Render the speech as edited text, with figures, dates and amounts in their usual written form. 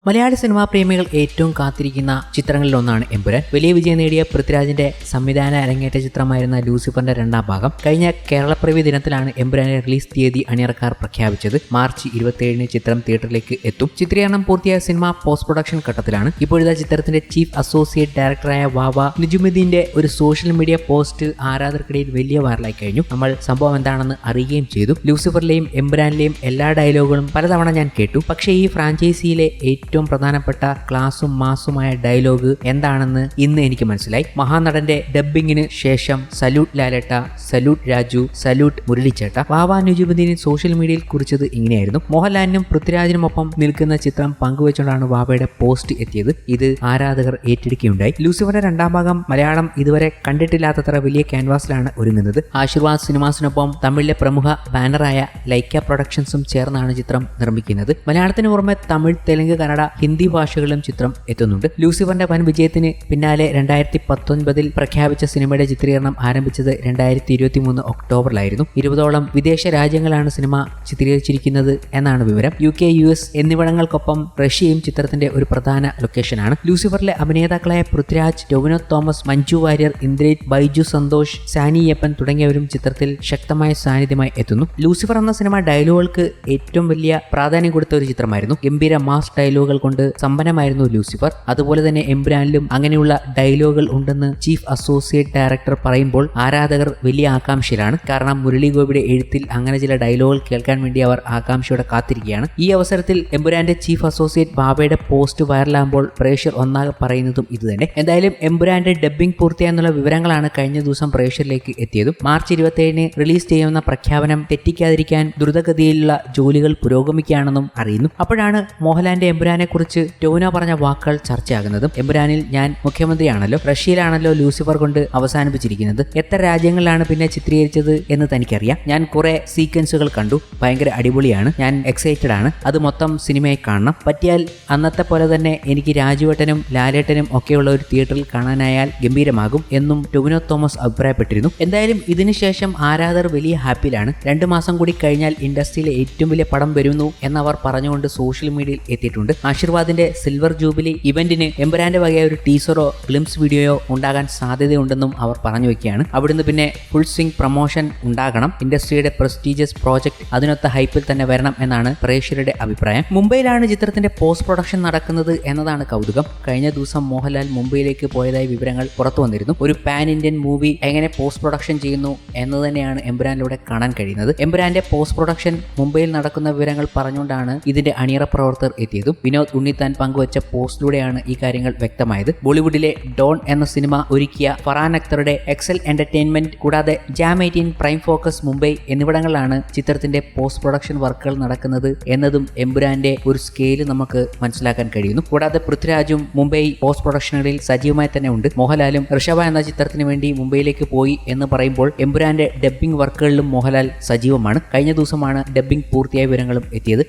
മലയാള cinema പ്രേമികൾ ഏറ്റവും കാത്തിരിക്കുന്ന ചിത്രങ്ങളിലൊന്നാണ് എമ്പുരാൻ. വലിയ വിജയം നേടിയ പൃഥ്വിരാജിന്റെ സംവിധാന അരങ്ങേറ്റ ചിത്രമായിരുന്ന ലൂസിഫറിന്റെ രണ്ടാം ഭാഗം കഴിഞ്ഞ കേരളപ്പിറവി ദിനത്തിലാണ് എമ്പുരാന്റെ റിലീസ് തീയതി അണിയറക്കാർ പ്രഖ്യാപിച്ചത്. മാർച്ച് 27 ചിത്രം തിയേറ്ററിലേക്ക് എത്തും. ചിത്രീകരണം പൂർത്തിയായ സിനിമ പോസ്റ്റ് പ്രൊഡക്ഷൻ ഘട്ടത്തിലാണ്. ഇപ്പോഴത്തെ ചിത്രത്തിന്റെ ചീഫ് അസോസിയേറ്റ് ഡയറക്ടറായ വാവ നിജുമുദ്ദീന്റെ ഒരു സോഷ്യൽ മീഡിയ പോസ്റ്റ് ആരാധകർക്കിടയിൽ വലിയ വൈറലായി കഴിഞ്ഞു. നമ്മൾ സംഭവം എന്താണെന്ന് അറിയുകയും ചെയ്തു. ലൂസിഫറിലെയും എമ്പുരാനിലെയും എല്ലാ ഡയലോഗുകളും പലതവണ ഞാൻ കേട്ടു. പക്ഷേ ഈ ഫ്രാഞ്ചൈസിയിലെ ഏറ്റവും പ്രധാനപ്പെട്ട ക്ലാസും മാസുമായ ഡയലോഗ് എന്താണെന്ന് ഇന്ന് എനിക്ക് മനസ്സിലായി. മഹാനടന്റെ ഡബ്ബിങ്ങിന് ശേഷം സല്യൂട്ട് ലാലേട്ട, സല്യൂട്ട് രാജു, സല്യൂട്ട് മുരളിച്ചേട്ട. വാവ നിജുമുദ്ദീൻ സോഷ്യൽ മീഡിയയിൽ കുറിച്ചത് ഇങ്ങനെയായിരുന്നു: മോഹൻലാലിനും പൃഥ്വിരാജിനുമൊപ്പം നിൽക്കുന്ന ചിത്രം പങ്കുവെച്ചുകൊണ്ടാണ് വാവയുടെ പോസ്റ്റ് എത്തിയത്. ഇത് ആരാധകർ ഏറ്റെടുക്കുകയുണ്ടായി. ലൂസിഫറിന്റെ രണ്ടാം ഭാഗം മലയാളം ഇതുവരെ കണ്ടിട്ടില്ലാത്തത്ര വലിയ ക്യാൻവാസിലാണ് ഒരുങ്ങുന്നത്. ആശീർവാദ് സിനിമാസിനൊപ്പം തമിഴിലെ പ്രമുഖ ബാനറായ ലൈക്ക പ്രൊഡക്ഷൻസും ചേർന്നാണ് ചിത്രം നിർമ്മിക്കുന്നത്. മലയാളത്തിന് പുറമെ തമിഴ്, തെലുങ്ക്, കന്നഡ, ഹിന്ദി ഭാഷകളിലും ചിത്രം എത്തുന്നുണ്ട്. ലൂസിഫറിന്റെ വൻ വിജയത്തിന് പിന്നാലെ 2019 പ്രഖ്യാപിച്ച സിനിമയുടെ ചിത്രീകരണം ആരംഭിച്ചത് 2023 ഒക്ടോബറിലായിരുന്നു. 20ഓളം വിദേശ രാജ്യങ്ങളാണ് സിനിമ ചിത്രീകരിച്ചിരിക്കുന്നത് എന്നാണ് വിവരം. UK, US എന്നിവിടങ്ങൾക്കൊപ്പം റഷ്യയും ചിത്രത്തിന്റെ ഒരു പ്രധാന ലൊക്കേഷനാണ്. ലൂസിഫറിലെ അഭിനേതാക്കളായ പൃഥ്വിരാജ്, ടൊവിനോ തോമസ്, മഞ്ജു വാര്യർ, ഇന്ദ്രജിത്ത്, ബൈജു സന്തോഷ്, സാനിയപ്പൻ തുടങ്ങിയവരും ചിത്രത്തിൽ ശക്തമായ സാന്നിധ്യമായി എത്തുന്നു. ലൂസിഫർ എന്ന സിനിമ ഡയലോഗുകൾക്ക് ഏറ്റവും വലിയ പ്രാധാന്യം കൊടുത്ത ഒരു ചിത്രമായിരുന്നു. ഗംഭീര മാസ് ഡയലോഗുകൾ കൊണ്ട് സമ്പന്നമായിരുന്നു ലൂസിഫർ. അതുപോലെ തന്നെ എമ്പുരാനിലും അങ്ങനെയുള്ള ഡയലോഗുകൾ ഉണ്ടെന്ന് ചീഫ് അസോസിയേറ്റ് ഡയറക്ടർ പറയുമ്പോൾ ആരാധകർ വലിയ ആകാംക്ഷയിലാണ്. കാരണം മുരളി ഗോപിയുടെ എഴുത്തിൽ അങ്ങനെ ചില ഡയലോഗുകൾ കേൾക്കാൻ വേണ്ടി അവർ ആകാംക്ഷയോടെ കാത്തിരിക്കുകയാണ്. ഈ അവസരത്തിൽ എമ്പുരാന്റെ ചീഫ് അസോസിയേറ്റ് ബാബയുടെ പോസ്റ്റ് വൈറലാകുമ്പോൾ പ്രേക്ഷകർ ഒന്നാകെ പറയുന്നതും ഇതുതന്നെ. എന്തായാലും എമ്പുരാന്റെ ഡബ്ബിംഗ് പൂർത്തിയായെന്നുള്ള വിവരങ്ങളാണ് കഴിഞ്ഞ ദിവസം പ്രേക്ഷകരിലേക്ക് എത്തിയതും. മാർച്ച് 27 റിലീസ് ചെയ്യുന്ന പ്രഖ്യാപനം തെറ്റിക്കാതിരിക്കാൻ ദ്രുതഗതിയിലുള്ള ജോലികൾ പുരോഗമിക്കുകയാണെന്നും അറിയുന്നു. അപ്പോഴാണ് മോഹൻലാലിന്റെ എമ്പുരാനെ കുറിച്ച് ടോവിനോ പറഞ്ഞ വാക്കുകൾ ചർച്ചയാകുന്നതും. എമ്പുരാനിൽ ഞാൻ മുഖ്യമന്ത്രിയാണല്ലോ, റഷ്യയിലാണല്ലോ ലൂസിഫർ കൊണ്ട് അവസാനിപ്പിച്ചിരിക്കുന്നത്, എത്ര രാജ്യങ്ങളിലാണ് പിന്നെ ചിത്രീകരിച്ചത് എന്ന് തനിക്കറിയാം. ഞാൻ കുറെ സീക്വൻസുകൾ കണ്ടു, ഭയങ്കര അടിപൊളിയാണ്, ഞാൻ എക്സൈറ്റഡ് ആണ്, അത് മൊത്തം സിനിമയെ കാണണം. പറ്റിയാൽ അന്നത്തെ പോലെ തന്നെ എനിക്ക് രാജുവേട്ടനും ലാലേട്ടനും ഒക്കെയുള്ള ഒരു തിയേറ്ററിൽ കാണാനായാൽ ഗംഭീരമാകും എന്നും ടൊവിനോ തോമസ് അഭിപ്രായപ്പെട്ടിരുന്നു. എന്തായാലും ഇതിനുശേഷം ആരാധകർ വലിയ ഹാപ്പിയിലാണ്. 2 മാസം കൂടി കഴിഞ്ഞാൽ ഇൻഡസ്ട്രിയിലെ ഏറ്റവും വലിയ പടം വരുന്നു എന്നവർ പറഞ്ഞുകൊണ്ട് സോഷ്യൽ മീഡിയയിൽ എത്തിയിട്ടുണ്ട്. ആശീർവാദിന്റെ സിൽവർ ജൂബിലി ഇവന്റിന് എമ്പുരാന്റെ വകയായ ഒരു ടീസറോ ഗ്ലിംസ് വീഡിയോയോ ഉണ്ടാകാൻ സാധ്യതയുണ്ടെന്നും അവർ പറഞ്ഞു വെക്കുകയാണ്. അവിടുന്ന് പിന്നെ ഫുൾ സ്വിംഗ് പ്രൊമോഷൻ ഉണ്ടാകണം. ഇൻഡസ്ട്രിയുടെ പ്രസ്റ്റീജിയസ് പ്രോജക്റ്റ് അതിനൊത്ത ഹൈപ്പിൽ തന്നെ വരണം എന്നാണ് പ്രേക്ഷകരുടെ അഭിപ്രായം. മുംബൈയിലാണ് ചിത്രത്തിന്റെ പോസ്റ്റ് പ്രൊഡക്ഷൻ നടക്കുന്നത് എന്നതാണ് കൗതുകം. കഴിഞ്ഞ ദിവസം മോഹൻലാൽ മുംബൈയിലേക്ക് പോയതായി വിവരങ്ങൾ പുറത്തു വന്നിരുന്നു. ഒരു പാൻ ഇന്ത്യൻ മൂവി എങ്ങനെ പോസ്റ്റ് പ്രൊഡക്ഷൻ ചെയ്യുന്നു എന്ന് തന്നെയാണ് എമ്പുരാനിലൂടെ കാണാൻ കഴിയുന്നത്. എമ്പുരാന്റെ പോസ്റ്റ് പ്രൊഡക്ഷൻ മുംബൈയിൽ നടക്കുന്ന വിവരങ്ങൾ പറഞ്ഞുകൊണ്ടാണ് ഇതിന്റെ അണിയറ പ്രവർത്തകർ എത്തിയതും. വിനോദ് ഉണ്ണിത്താൻ പങ്കുവച്ച പോസ്റ്റിലൂടെയാണ് ഈ കാര്യങ്ങൾ വ്യക്തമായത്. ബോളിവുഡിലെ ഡോൺ എന്ന സിനിമ ഒരുക്കിയ ഫറാൻ അക്തറുടെ എക്സൽ എന്റർടൈൻമെന്റ് കൂടാതെ ജാം 18, പ്രൈം ഫോക്കസ് മുംബൈ എന്നിവിടങ്ങളിലാണ് ചിത്രത്തിന്റെ പോസ്റ്റ് പ്രൊഡക്ഷൻ വർക്കുകൾ നടക്കുന്നത് എന്നതും എമ്പുരാന്റെ ഒരു സ്കെയില് നമുക്ക് മനസ്സിലാക്കാൻ കഴിയുന്നു. കൂടാതെ പൃഥ്വിരാജും മുംബൈ പോസ്റ്റ് പ്രൊഡക്ഷനുകളിൽ സജീവമായി തന്നെ ഉണ്ട്. മോഹൻലാലും ഋഷഭ എന്ന ചിത്രത്തിന് വേണ്ടി മുംബൈയിലേക്ക് പോയി എന്ന് പറയുമ്പോൾ എമ്പുരാന്റെ ഡബ്ബിംഗ് വർക്കുകളിലും മോഹൻലാൽ സജീവമാണ്. കഴിഞ്ഞ ദിവസമാണ് ഡബ്ബിംഗ് പൂർത്തിയായ വിവരങ്ങളും എത്തിയത്.